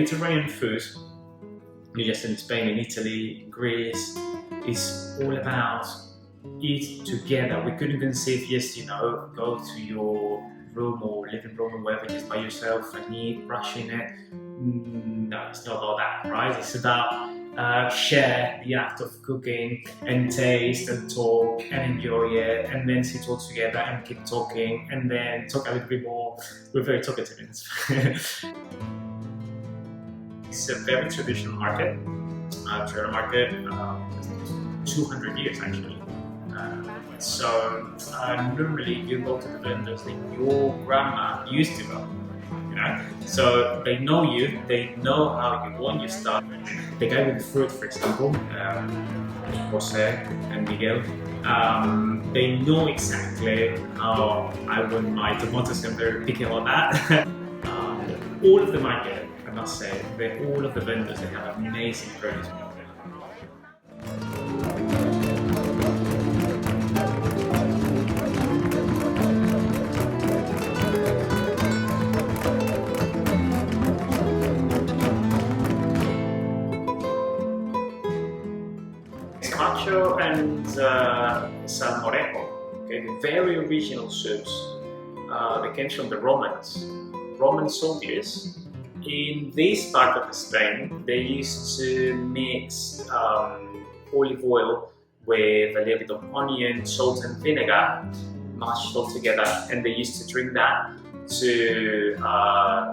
Mediterranean food, not just in Spain, in Italy, Greece, is all about eat together. We couldn't conceive just, go to your room or living room or wherever just by yourself and eat, rushing it. No, it's not about that, right? It's about share the act of cooking and taste and talk and enjoy it, and then sit all together and keep talking and then talk a little bit more. We're very talkative in this. It's a very traditional market, trail market, 200 years actually. So normally you go to the vendors that your grandma used to go. So they know you, they know how you want your stuff. The guy with the fruit, for example, Jose and Miguel, they know exactly how I want my tomatoes and they're picking on that. All of the market, I must say, all of the vendors, they have amazing produce. Gazpacho and Salmorejo, okay, the very original soups, they came from the Roman soldiers. In this part of Spain, they used to mix olive oil with a little bit of onion, salt and vinegar, mashed all together, and they used to drink that to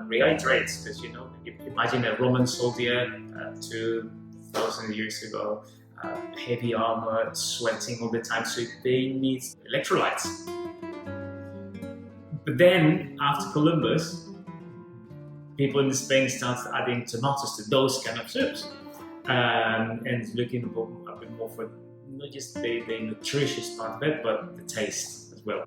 rehydrate, because you imagine a Roman soldier 2,000 years ago, heavy armor, sweating all the time, so they need electrolytes. But then, after Columbus, people in Spain started adding tomatoes to those kind of soups, and looking a bit more for not just the nutritious part of it, but the taste as well.